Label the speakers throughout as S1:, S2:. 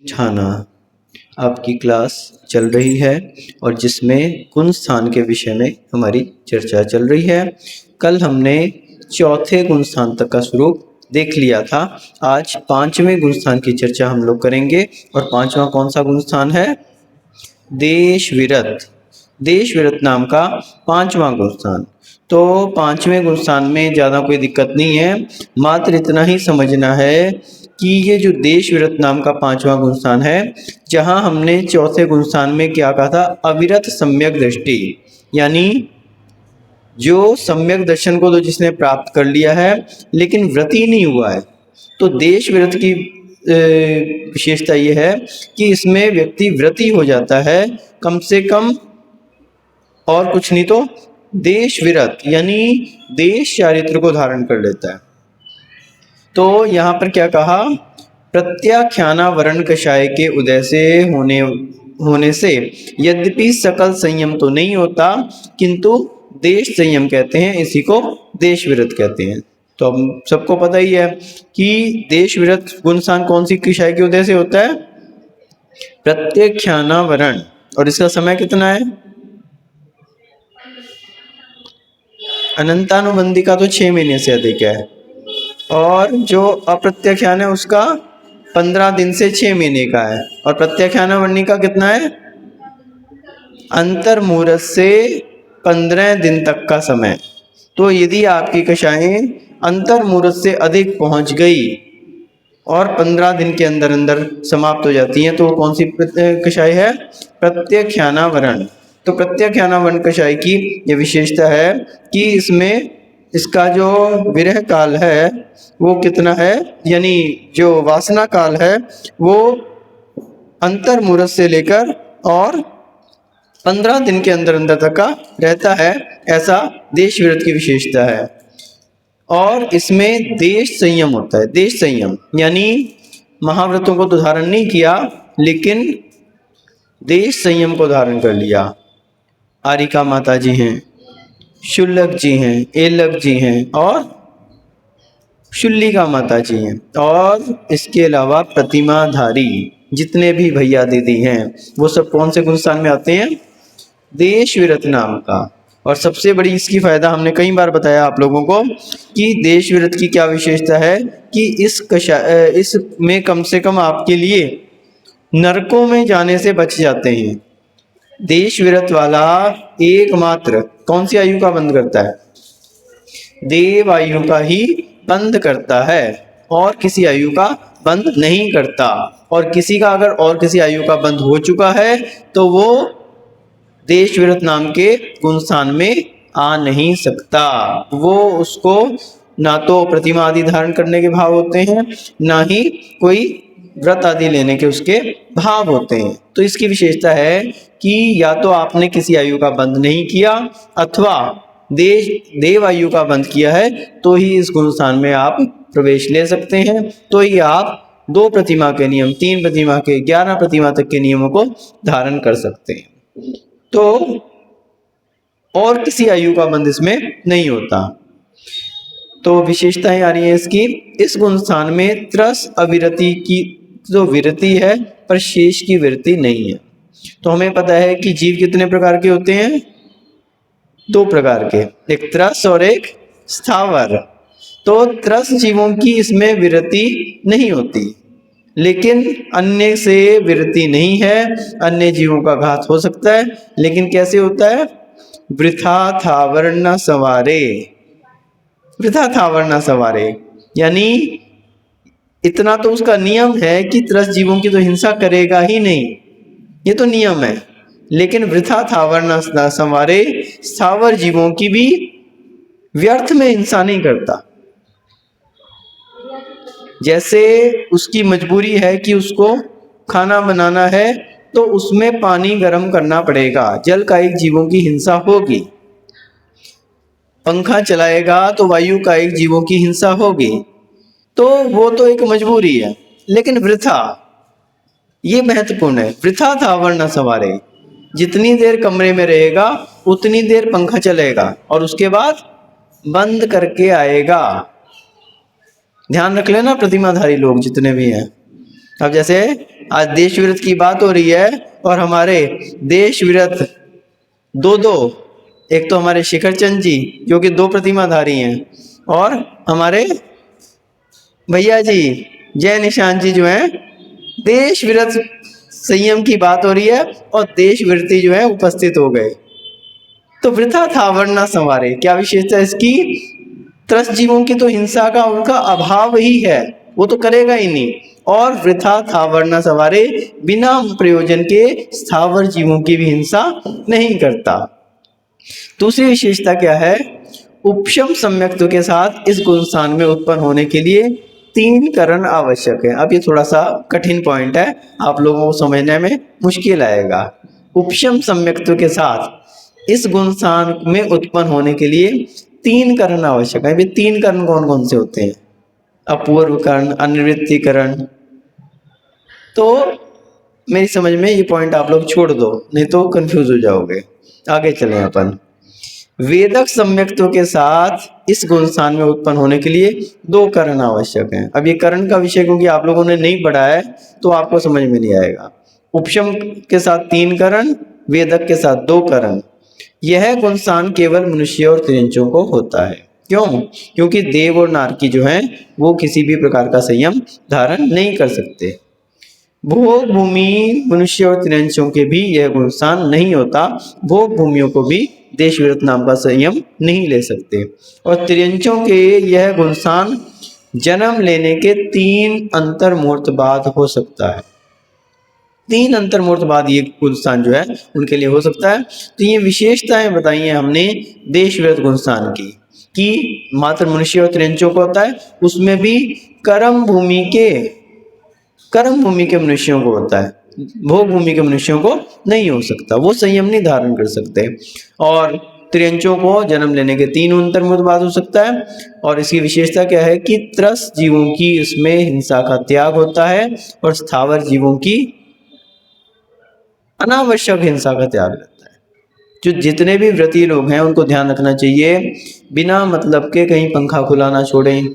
S1: ठाना आपकी क्लास चल रही है और जिसमें गुण स्थान के विषय में हमारी चर्चा चल रही है। कल हमने चौथे गुण स्थान तक का स्वरूप देख लिया था। आज पांचवें गुण स्थान की चर्चा हम लोग करेंगे और पांचवा कौन सा गुण स्थान है? देश विरत। देश विरत नाम का पांचवा गुण स्थान। तो पांचवें गुण स्थान में ज़्यादा कोई दिक्कत नहीं है, मात्र इतना ही समझना है कि ये जो देश विरत नाम का पांचवा गुण स्थान है, जहाँ हमने चौथे गुण स्थान में क्या कहा था? अविरत सम्यक दृष्टि, यानी जो सम्यक दर्शन को तो जिसने प्राप्त कर लिया है लेकिन व्रती नहीं हुआ है, तो देश विरत की विशेषता ये है कि इसमें व्यक्ति व्रती हो जाता है कम से कम, और कुछ नहीं तो देश विरत यानी देश चारित्र को धारण कर लेता है। तो यहाँ पर क्या कहा? प्रत्याख्याना वर्ण कषाय के उदय से होने से यद्यपि सकल संयम तो नहीं होता, किंतु देश संयम कहते हैं, इसी को देश विरत कहते हैं। तो अब सबको पता ही है कि देश विरत गुण स्थान कौन सी कषाय के उदय से होता है? प्रत्याख्याना वर्ण। और इसका समय कितना है? अनंतानुबंधी का तो 6 महीने से अधिक है, और जो अप्रत्याख्यान है उसका 15 दिन से 6 महीने का है, और प्रत्याख्यानावर्णी का कितना है? अंतर मुहूर्त से 15 दिन तक का समय। तो यदि आपकी कक्षाएं अंतर मुहूर्त से अधिक पहुंच गई और 15 दिन के अंदर अंदर समाप्त हो जाती हैं, तो कौन सी कक्षाएं है? प्रत्याख्यानावरण। तो प्रत्याख्यानावरण कक्षाएं की ये विशेषता है कि इसमें इसका जो विरह काल है वो कितना है, यानी जो वासना काल है वो अंतर मुहूर्त से लेकर और 15 दिन के अंदर अंदर तक का रहता है, ऐसा देश विरत की विशेषता है। और इसमें देश संयम होता है। देश संयम यानी महाव्रतों को तो धारण नहीं किया, लेकिन देश संयम को धारण कर लिया। आरिका माता जी हैं, शुल्लक जी हैं, एलक जी हैं और शुल्लिका माता जी हैं, और इसके अलावा प्रतिमाधारी जितने भी भैया दीदी हैं वो सब कौन से गुण स्थान में आते हैं? देश विरत नाम का। और सबसे बड़ी इसकी फायदा हमने कई बार बताया आप लोगों को कि देश विरत की क्या विशेषता है कि इसमें कम से कम आपके लिए नरकों में जाने से बच जाते हैं। देश विरत वाला एकमात्र कौन सी आयु का बंद करता है? देव आयु का ही बंद करता है, और किसी आयु का बंद नहीं करता। और किसी का अगर और किसी आयु का बंद हो चुका है तो वो देश विरत नाम के गुण स्थान में आ नहीं सकता। वो उसको ना तो प्रतिमा आदि धारण करने के भाव होते हैं, ना ही कोई व्रत आदि लेने के उसके भाव होते हैं। तो इसकी विशेषता है कि या तो आपने किसी आयु का बंध नहीं किया अथवा देव आयु का बंध किया है, तो ही इस गुण स्थान में आप प्रवेश ले सकते हैं। तो ही आप 2 प्रतिमा के नियम, 3 प्रतिमा के, 11 प्रतिमा तक के नियमों को धारण कर सकते हैं। तो और किसी आयु का बंध इसमें नहीं होता। तो विशेषताएं आ रही है इसकी। इस गुण स्थान में त्रस अविरति की जो विरति है पर शेष की विरति नहीं है। तो हमें पता है कि जीव कितने प्रकार के होते हैं? 2 प्रकार के, एक त्रस और एक स्थावर। तो त्रस जीवों की इसमें विरति नहीं होती, लेकिन अन्य से विरति नहीं है। अन्य जीवों का घात हो सकता है, लेकिन कैसे होता है? वृथा थावर न सवारे। वृथा थावर न सवारे यानी इतना तो उसका नियम है कि त्रस जीवों की तो हिंसा करेगा ही नहीं, ये तो नियम है। लेकिन वृथा थावर न संवारे, स्थावर जीवों की भी व्यर्थ में हिंसा नहीं करता। जैसे उसकी मजबूरी है कि उसको खाना बनाना है तो उसमें पानी गर्म करना पड़ेगा, जल का एक जीवों की हिंसा होगी। पंखा चलाएगा तो वायु का एक जीवों की हिंसा होगी। तो वो तो एक मजबूरी है, लेकिन वृथा ये महत्वपूर्ण है। वृथा थावर न सवारे, जितनी देर कमरे में रहेगा उतनी देर पंखा चलेगा और उसके बाद बंद करके आएगा। ध्यान रख लेना प्रतिमाधारी लोग जितने भी हैं। अब जैसे आज देश विरत की बात हो रही है और हमारे देश विरत दो, एक तो हमारे शिखर चंद जी जो कि 2 प्रतिमाधारी हैं, और हमारे भैया जी जय निशान जी जो हैं, देश विरत संयम की बात हो रही है और देश विरती जो है उपस्थित हो गए। तो वृथा था वरना संवारे, क्या विशेषता इसकी? त्रस्त जीवों की तो हिंसा का उनका अभाव ही है, वो तो करेगा ही नहीं। और वृथा था वरना संवारे, बिना प्रयोजन के स्थावर जीवों की भी हिंसा नहीं करता। दूसरी विशेषता क्या है? उपशम सम्यक्त्व के साथ इस गुण स्थान में उत्पन्न होने के लिए 3 करण आवश्यक है। अब ये थोड़ा सा कठिन पॉइंट है, आप लोगों को समझने में मुश्किल आएगा। उपशम सम्यक्त्व के साथ इस गुण स्थान में उत्पन्न होने के लिए 3 करण आवश्यक है। ये 3 करण कौन कौन से होते हैं? अपूर्व करण, अनिवृत्ति करण। तो मेरी समझ में ये पॉइंट आप लोग छोड़ दो, नहीं तो कंफ्यूज हो जाओगे। आगे चलें अपन। वेदक सम्यक्त्व के साथ इस गुण स्थान में उत्पन्न होने के लिए 2 करण आवश्यक हैं। अब ये करण का विषय क्योंकि आप लोगों ने नहीं पढ़ा है तो आपको समझ में नहीं आएगा। उपशम के साथ 3 करण, वेदक के साथ 2 करण। यह गुण स्थान केवल मनुष्य और तिर्यंचों को होता है। क्यों? क्योंकि देव और नारकी जो हैं वो किसी भी प्रकार का संयम धारण नहीं कर सकते। भोग भूमि मनुष्य और तिर्यंचों के भी यह गुण स्थान नहीं होता। भोग भूमियों को भी देश विरत नाम का संयम नहीं ले सकते। और तिर्यंचों के यह गुण स्थान जन्म लेने के 3 अंतर्मुहूर्त बाद हो सकता है। 3 अंतर्मुहूर्त बाद ये गुण स्थान जो है उनके लिए हो सकता है। तो ये विशेषताएं बताई हैं हमने देश विरत गुण स्थान की, कि मात्र मनुष्य और तिर्यंचों को होता है, उसमें भी कर्म भूमि के मनुष्यों को होता है, भोग भूमि के मनुष्यों को नहीं हो सकता, वो संयम नहीं धारण कर सकते। और तिर्यंचों को जन्म लेने के 3 अंतर्मुहूर्त बाद हो सकता है। और इसकी विशेषता क्या है कि त्रस्त जीवों की इसमें हिंसा का त्याग होता है और स्थावर जीवों की अनावश्यक हिंसा का त्याग रहता है। जो जितने भी व्रती लोग हैं उनको ध्यान रखना चाहिए, बिना मतलब के कहीं पंखा खुला ना छोड़ें,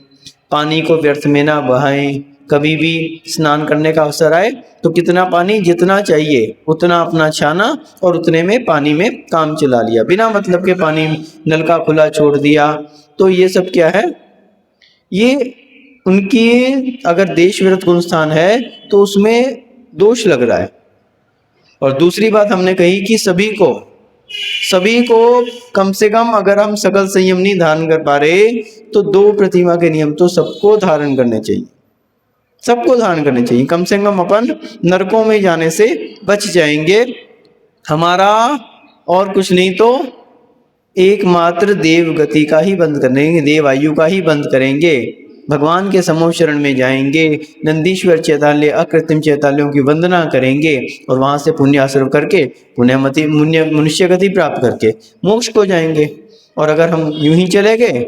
S1: पानी को व्यर्थ में ना बहाएं। कभी भी स्नान करने का अवसर आए तो कितना पानी जितना चाहिए उतना अपना छाना और उतने में पानी में काम चला लिया, बिना मतलब के पानी नल का खुला छोड़ दिया। तो ये सब क्या है? ये उनकी अगर देश विरत गुण स्थान है तो उसमें दोष लग रहा है। और दूसरी बात हमने कही कि सभी को कम से कम अगर हम सकल संयम नहीं धारण कर पा रहे तो 2 प्रतिमा के नियम तो सबको धारण करने चाहिए, सबको धारण करने चाहिए। कम से कम अपन नरकों में जाने से बच जाएंगे। हमारा और कुछ नहीं तो एकमात्र देव गति का ही बंद करेंगे, देव आयु का ही बंद करेंगे, भगवान के समूह शरण में जाएंगे, नंदीश्वर चैताल्य अकृत्रिम चैताल्यों की वंदना करेंगे और वहां से पुण्य आश्रव करके पुण्यमति मनुष्य गति प्राप्त करके मोक्ष को जाएंगे। और अगर हम यूं ही चले गए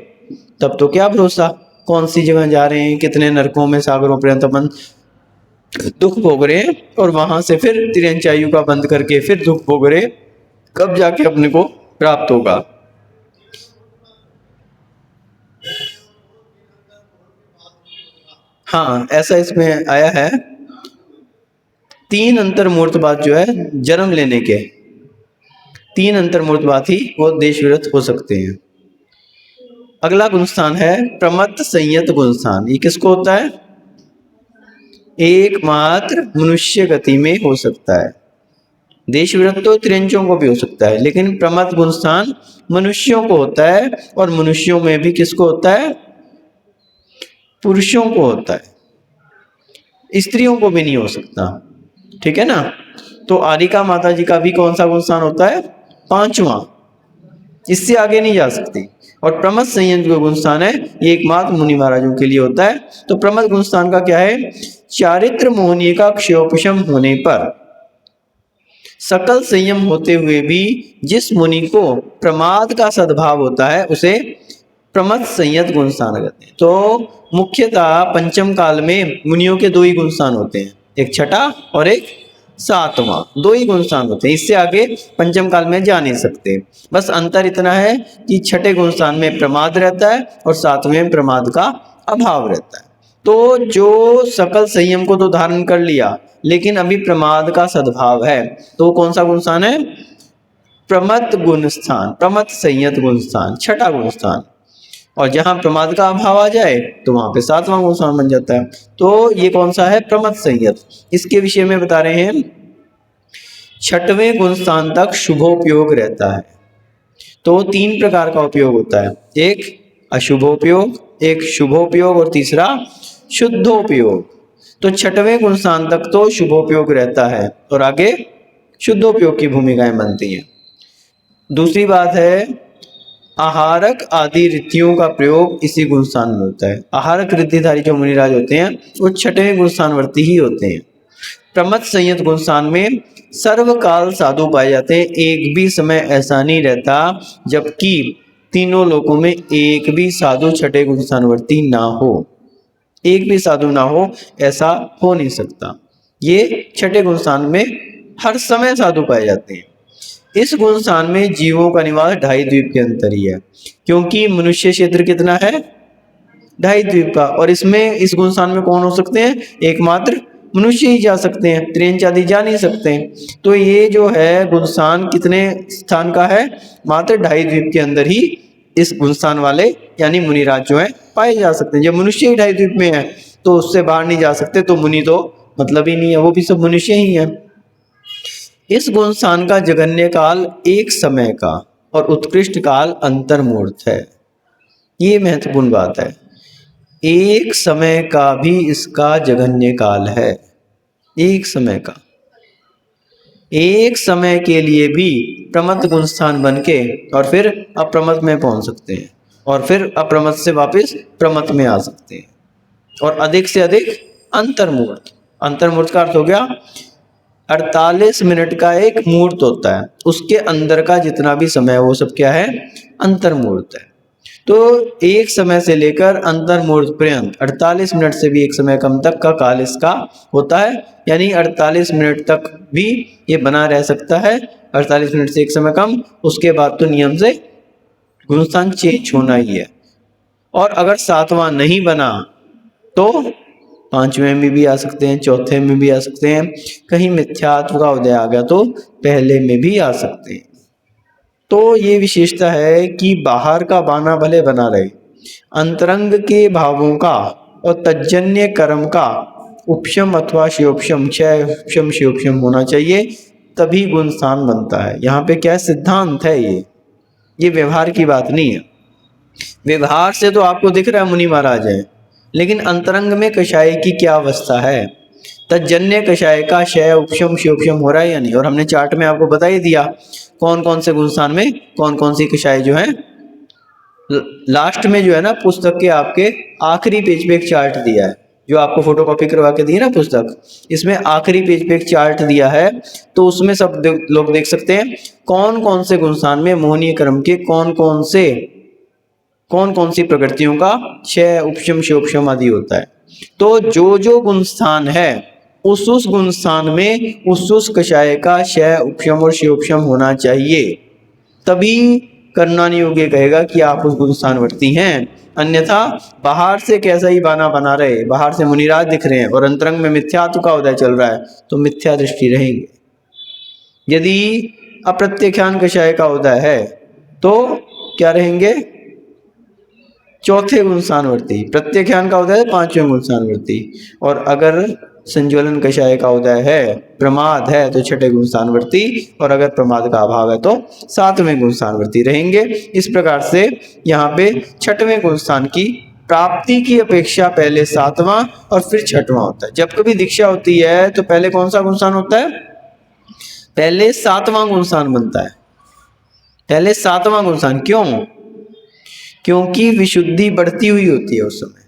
S1: तब तो क्या भरोसा कौन सी जगह जा रहे हैं, कितने नरकों में सागरों पर्यंत अपन दुख भोग रहे हैं और वहां से फिर तिर्यंच आयु का बंद करके फिर दुख भोग रहे, कब जाके अपने को प्राप्त होगा। हाँ, ऐसा इसमें आया है 3 अंतर्मुहूर्त बाद जो है जन्म लेने के 3 अंतर्मुहूर्त बाद ही वो देश विरत हो सकते हैं। अगला गुणस्थान है प्रमत्त संयत गुणस्थान। ये किसको होता है? एकमात्र मनुष्य गति में हो सकता है। देश विरत तो तिर्यंचों को भी हो सकता है, लेकिन प्रमत्त गुणस्थान मनुष्यों को होता है। और मनुष्यों में भी किसको होता है? पुरुषों को होता है, स्त्रियों को भी नहीं हो सकता। ठीक है ना? तो आरिका माता जी का भी कौन सा गुणस्थान होता है? 5वां, इससे आगे नहीं जा सकती। और प्रमत्त संयत जो गुणस्थान है ये एकमात्र मुनि महाराजों के लिए होता है। तो प्रमत्त गुणस्थान का क्या है? चारित्र मोहनीय का क्षयोपशम होने पर सकल संयम होते हुए भी जिस मुनि को प्रमाद का सद्भाव होता है उसे प्रमत्त संयत गुणस्थान कहते हैं। तो मुख्यतः पंचम काल में मुनियों के 2 ही गुणस्थान होते हैं, एक छठा और एक 7वां, 2 ही गुणस्थान होते हैं। इससे आगे पंचम काल में जा नहीं सकते। बस अंतर इतना है कि छठे गुणस्थान में प्रमाद रहता है और 7वें में प्रमाद का अभाव रहता है। तो जो सकल संयम को तो धारण कर लिया, लेकिन अभी प्रमाद का सद्भाव है, तो कौन सा गुण स्थान है? प्रमत्त गुण स्थान, प्रमत्त संयत गुण स्थान, छठा गुण स्थान। और जहां प्रमाद का अभाव आ जाए तो वहां पे सातवां गुण स्थान बन जाता है। तो ये कौन सा है? प्रमत्त संयत। इसके विषय में बता रहे हैं, छठवें गुण स्थान तक शुभोपयोग रहता है। तो 3 प्रकार का उपयोग होता है, एक अशुभोपयोग, एक शुभोपयोग और तीसरा शुद्धोपयोग। तो छठवें गुण स्थान तक तो शुभोपयोग रहता है और आगे शुद्धोपयोग की भूमिकाएं बनती हैं। दूसरी बात है, आहारक आदि रीतियों का प्रयोग इसी गुण स्थान में होता है। आहारक रीतिधारी जो मुनिराज होते हैं वो छठवें गुण स्थानवर्ती ही होते हैं। प्रमत्त संयत गुण स्थान में सर्वकाल साधु पाए जाते हैं, एक भी समय ऐसा नहीं रहता जबकि तीनों लोकों में एक भी साधु छठे गुण स्थानवर्ती ना हो। एक भी साधु ना हो ऐसा हो नहीं सकता। ये छठे गुण स्थान में हर समय साधु पाए जाते हैं। इस गुण स्थान में जीवों का निवास 2.5 द्वीप के अंतर ही है, क्योंकि मनुष्य क्षेत्र कितना है? 2.5 द्वीप का। और इसमें इस गुण स्थान में कौन हो सकते हैं? एकमात्र मनुष्य ही जा सकते हैं, त्रियंच आदि जा नहीं सकते हैं। तो ये जो है गुण स्थान कितने स्थान का है? मात्र 2.5 द्वीप के अंदर ही इस गुण स्थान वाले यानी मुनिराज जो है पाए जा सकते हैं। जब मनुष्य ही 2.5 द्वीप में है तो उससे बाहर नहीं जा सकते, तो मुनि तो मतलब ही नहीं है, वो भी सब मनुष्य ही है। इस गुण स्थान का जगन्य काल एक समय का और उत्कृष्ट काल अंतर्मुहूर्त है। ये महत्वपूर्ण बात है, एक समय का भी इसका जगन्य काल है। एक समय का, एक समय के लिए भी प्रमत्त गुण स्थान बन के और फिर अप्रमत्त में पहुंच सकते हैं और फिर अप्रमत्त से वापस प्रमत्त में आ सकते हैं। और अधिक से अधिक अंतर्मुहूर्त, अंतर्मुहूर्त का अर्थ हो गया 48 मिनट का एक मुहूर्त होता है, उसके अंदर का जितना भी समय है वो सब क्या है? अंतर्मुहूर्त है। तो एक समय से लेकर अंतर्मुहूर्त पर्यंत 48 मिनट से भी एक समय कम तक का काल इसका होता है, यानी 48 मिनट तक भी ये बना रह सकता है। 48 मिनट से एक समय कम, उसके बाद तो नियम से गुण स्थान चेंज होना ही है। और अगर सातवां नहीं बना तो पांचवें में भी आ सकते हैं, चौथे में भी आ सकते हैं, कहीं मिथ्यात्व का उदय आ गया तो पहले में भी आ सकते हैं। तो ये विशेषता है कि बाहर का बाना भले बना रहे, अंतरंग के भावों का और तज्जन्य कर्म का उपशम अथवा शिवोपशम, क्षय उपशम शिवोपशम होना चाहिए, तभी गुण स्थान बनता है। यहाँ पे क्या सिद्धांत है? ये व्यवहार की बात नहीं है। व्यवहार से तो आपको दिख रहा है मुनि महाराज है, लेकिन अंतरंग में कषाय की क्या अवस्था है? तज्जन्य कषाय का क्षय उपशम शिवोपशम हो रहा है या नहीं? और हमने चार्ट में आपको बता ही दिया कौन कौन से गुण स्थान में कौन कौन सी कषाय जो है। लास्ट में जो है ना पुस्तक के आपके आखिरी पेज पे एक चार्ट दिया है, जो आपको फोटोकॉपी करवा के दी ना पुस्तक, इसमें आखिरी पेज पे एक चार्ट दिया है। तो उसमें सब लोग देख सकते हैं कौन कौन से गुण स्थान में मोहनीय कर्म के कौन कौन सी प्रकृतियों का क्षय उपशम शिवोपशम आदि होता है। तो जो गुण स्थान है उस गुण स्थान में उस कषाय का क्षय उपशम और शिवोपशम होना चाहिए, तभी कर्णानी योग्य कहेगा कि आप उस गुण स्थानवर्ती हैं। अन्यथा बाहर से कैसा ही बाना बना रहे, बाहर से मुनिराज दिख रहे हैं और अंतरंग में मिथ्यात्व का उदय चल रहा है तो मिथ्या दृष्टि रहेंगे। यदि अप्रत्यक्षान कषाय का उदय है तो क्या रहेंगे? चौथे गुण स्थानवर्ती। प्रत्यक्षान का उदय है 5वें गुण स्थानवर्ती। और अगर संज्वलन कषाय का उदय है, प्रमाद है, तो छठे गुण स्थानवर्ती, और अगर प्रमाद का अभाव है तो 7वें गुण स्थानवर्ती रहेंगे। इस प्रकार से यहाँ पे छठवें गुण स्थान की प्राप्ति की अपेक्षा पहले 7वां और फिर 6वां होता है। जब कभी दीक्षा होती है तो पहले कौन सा गुण स्थान होता है? पहले 7वां गुण स्थान बनता है, पहले 7वां गुण स्थान। क्यों? क्योंकि विशुद्धि बढ़ती हुई होती है उस समय,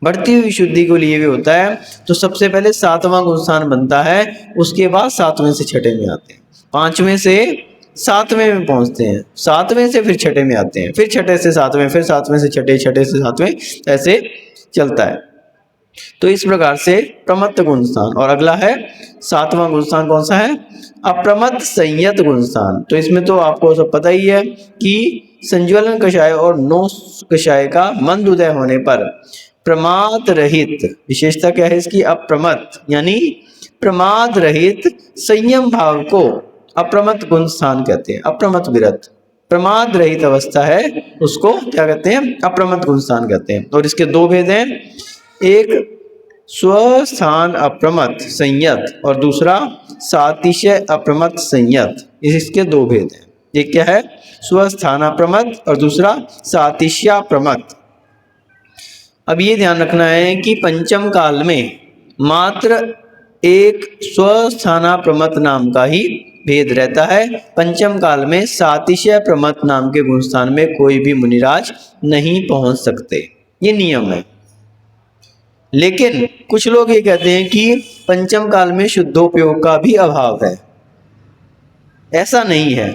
S1: बढ़ती हुई विशुद्धि को लिए भी होता है। तो सबसे पहले 7वां गुण स्थान बनता है, उसके बाद 7वें से 6ठे में आते हैं, 5वें से 7वें में पहुंचते हैं, 7वें से फिर 6ठे में आते हैं, फिर 6ठे से 7वें, फिर 7वें से 6ठे, 6ठे से 7वें, ऐसे चलता है। तो इस प्रकार से प्रमत्त गुण स्थान। और अगला है 7वां गुण स्थान, कौन सा है? अप्रमत्त संयत गुण स्थान। तो इसमें तो आपको सब पता ही है कि संज्वलन कषाय और नौ कषाय का मंद उदय होने पर प्रमाद रहित, विशेषता क्या है इसकी, अप्रमत्त यानी प्रमाद रहित संयम भाव को अप्रमत्त गुण स्थान कहते हैं। अप्रमत्त विरत, प्रमाद रहित अवस्था है उसको क्या कहते हैं, अप्रमत्त गुण स्थान कहते हैं। और इसके दो भेद हैं, एक स्वस्थान अप्रमत्त संयत और दूसरा सातिशय अप्रमत्त संयत, इसके दो भेद हैं। एक क्या है, स्वस्थान अप्रमत्त और दूसरा सातिशय प्रमत्त। अब ये ध्यान रखना है कि पंचम काल में मात्र एक स्वस्थाना प्रमत्त नाम का ही भेद रहता है। पंचम काल में सातिशय प्रमत्त नाम के गुण स्थान में कोई भी मुनिराज नहीं पहुंच सकते, ये नियम है। लेकिन कुछ लोग ये कहते हैं कि पंचम काल में शुद्धोपयोग का भी अभाव है। ऐसा नहीं है।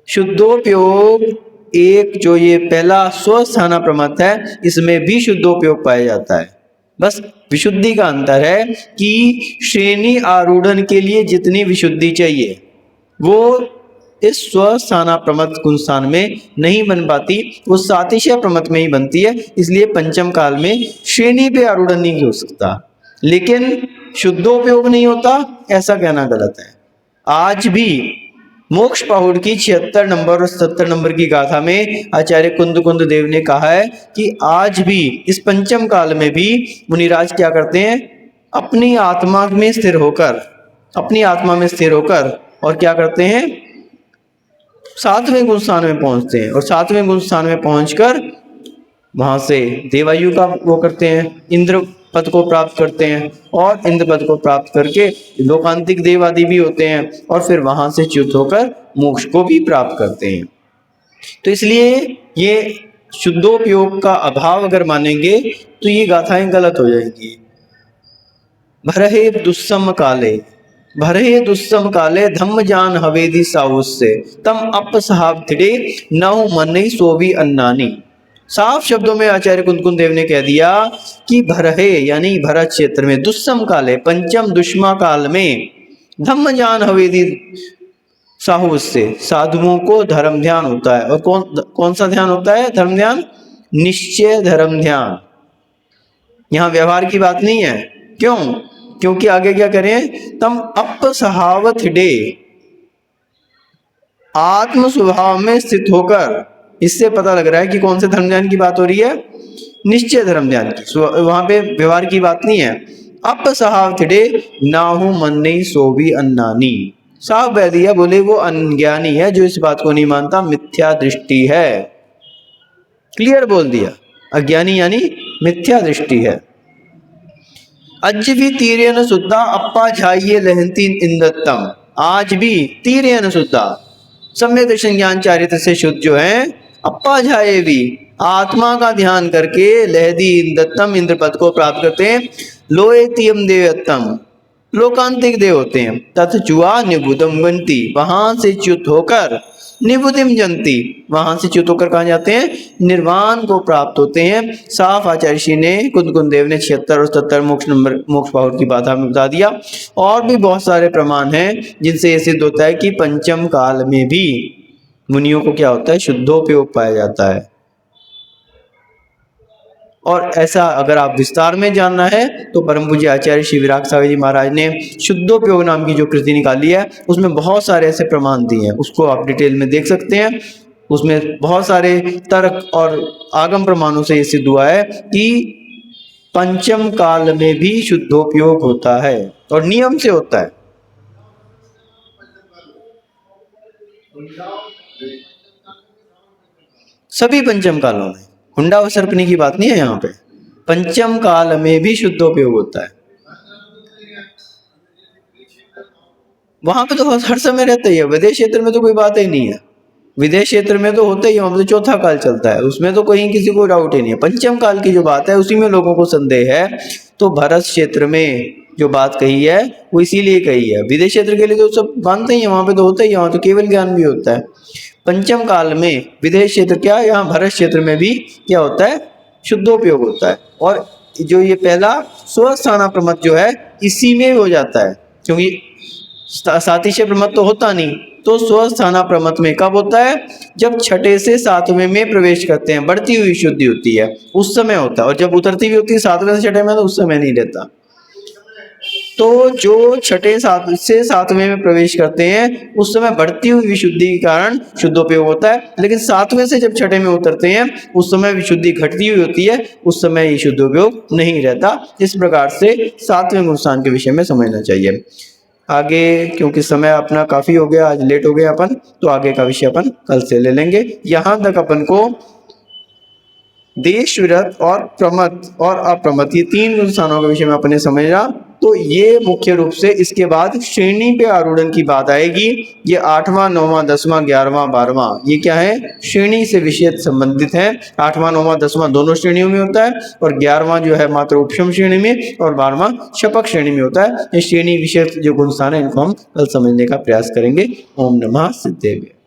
S1: शुद्धोपयोग एक जो ये पहला स्वस्थाना प्रमत्त है इसमें भी शुद्धोपयोग पाया जाता है। बस विशुद्धि का अंतर है कि श्रेणी आरूढ़न के लिए जितनी विशुद्धि चाहिए वो इस स्वस्थाना प्रमत्त गुण स्थान में नहीं बन पाती, वो सातिशय प्रमत्त में ही बनती है। इसलिए पंचम काल में श्रेणी पे आरूढ़न नहीं हो सकता, लेकिन शुद्धोपयोग नहीं होता ऐसा कहना गलत है। आज भी मोक्ष पहुड़ की 76 नंबर और 77 नंबर की गाथा में आचार्य कुंद देव ने कहा है कि आज भी इस पंचम काल में भी मुनिराज क्या करते हैं, अपनी आत्मा में स्थिर होकर, अपनी आत्मा में स्थिर होकर और क्या करते हैं, सातवें गुण स्थान में पहुंचते हैं और सातवें गुण स्थान में पहुंचकर वहां से देवायु का वो करते हैं, इंद्र पद को प्राप्त करते हैं और इंद्र पद को प्राप्त करके लोकांतिक देव आदि भी होते हैं और फिर वहां से च्युत होकर मोक्ष को भी प्राप्त करते हैं। तो इसलिए ये शुद्धोपयोग का अभाव अगर मानेंगे तो ये गाथाएं गलत हो जाएंगी। भरहे दुस्सम काले, भरहे दुस्सम काले धम्म जान हवेदी साउस्य तम अपसहाब्धिडे नहु मन्नै सोवी अन्नानी। साफ शब्दों में आचार्य कुंद देव ने कह दिया कि भरहे यानी भरत क्षेत्र में, दुस्सम काले पंचम दुष्मा काल में, धम्म जान हवेदी साहू से साधुओं को धर्म ध्यान होता है। और कौन सा ध्यान होता है, धर्म ध्यान, निश्चय धर्म ध्यान। यहां व्यवहार की बात नहीं है। क्यों, क्योंकि आगे क्या करें, तम अपसहावत डे, आत्म स्वभाव में स्थित होकर, इससे पता लग रहा है कि कौन से धर्म ध्यान की बात हो रही है, निश्चय धर्म ध्यान की। वहां पे व्यवहार की बात नहीं है। अपसहावथिडे नाहु मन्नै सोवी अन्नानी, साफ बह दिया, बोले वो अज्ञानी है जो इस बात को नहीं मानता, मिथ्या दृष्टि है। क्लियर बोल दिया, अज्ञानी यानी मिथ्या दृष्टि है। अज भी तीर्यन सुद्धा अप्पा झाइये लहंती इंदत्तम, आज भी तीर्यन सुद्धा सम्यक दर्शन ज्ञान चारित्र से शुद्ध जो है, अप्पा झाये भी आत्मा का ध्यान करके लहदी इंदत्तम इंद्र पद को प्राप्त करते हैं। लोएतियम देवत्तम लोकांतिक देव होते हैं। तथ जुआ निबुदम बनती, वहां से च्युत होकर निबुदिम जनती, वहां से च्युत होकर कहाँ जाते हैं, निर्वाण को प्राप्त होते हैं। साफ आचार्य श्री ने कुंद देव ने 76 और 77 मोक्ष पाहुर की बात में बता दिया। और भी बहुत सारे प्रमाण हैं जिनसे ये सिद्ध होता है कि पंचम काल में भी मुनियों को क्या होता है, शुद्धोपयोग पाया जाता है। और ऐसा अगर आप विस्तार में जानना है तो परम पूज्य आचार्य श्री विराग सागर जी महाराज ने शुद्धोपयोग नाम की जो कृति निकाली है उसमें बहुत सारे ऐसे प्रमाण दिए हैं, उसको आप डिटेल में देख सकते हैं। उसमें बहुत सारे तर्क और आगम प्रमाणों से ये सिद्ध हुआ है कि पंचम काल में भी शुद्धोपयोग होता है और नियम से होता है। सभी पंचम कालों में, हुंडा व सर्पनी की बात नहीं है यहाँ पे, पंचम काल में भी शुद्धोपयोग होता है। वहां पे तो हर समय रहता ही है। विदेश क्षेत्र में तो कोई बात ही नहीं है, विदेश क्षेत्र में तो होता ही है, वहां तो चौथा काल चलता है, उसमें तो कहीं किसी को डाउट ही नहीं है। पंचम काल की जो बात है उसी में लोगों को संदेह है। तो भरत क्षेत्र में जो बात कही है वो इसीलिए कही है। विदेश क्षेत्र के लिए तो सब मानते ही है, वहां पे तो होता ही है, वहां तो केवल ज्ञान भी होता है। पंचम काल में विदेश क्षेत्र क्या, यहाँ भरत क्षेत्र में भी क्या होता है, शुद्धोपयोग होता है। और जो ये पहला स्वस्थाना प्रमत्त जो है इसी में हो जाता है, क्योंकि सातिशय प्रमत्त तो होता नहीं, तो स्वस्थाना प्रमथ में कब होता है? जब छठे से सातवें में प्रवेश करते हैं, बढ़ती हुई शुद्धि होती है उस समय होता है, और जब उतरती भी होती है सातवें से छठे में तो उस समय नहीं रहता। तो जो छठे से सातवें में प्रवेश करते हैं उस समय बढ़ती हुई विशुद्धि के कारण शुद्धोपयोग होता है, लेकिन सातवें से जब छठे में उतरते हैं उस समय विशुद्धि घटती हुई होती है, उस समय ये शुद्धोपयोग नहीं रहता। इस प्रकार से सातवें गुण स्थान के विषय में समझना चाहिए। आगे क्योंकि समय अपना काफी हो गया, आज लेट हो गया अपन, तो आगे का विषय अपन कल से ले लेंगे। यहाँ तक अपन को देश विरत और प्रमथ और अप्रमथ ये तीन गुण स्थानों के विषय में अपने समझना। तो ये मुख्य रूप से इसके बाद श्रेणी पे आरूढ़न की बात आएगी। ये 8वां 9वां 10वां 11वां 12वां ये क्या है? श्रेणी से विषय संबंधित है। 8वां 9वां 10वां दोनों श्रेणियों में होता है, और 11वां जो है मात्र उपशम श्रेणी में, और 12वां शपक श्रेणी में होता है। ये श्रेणी विषय जो गुण स्थान है इनको हम कल समझने का प्रयास करेंगे। ओम नमः सिद्धेभ्य।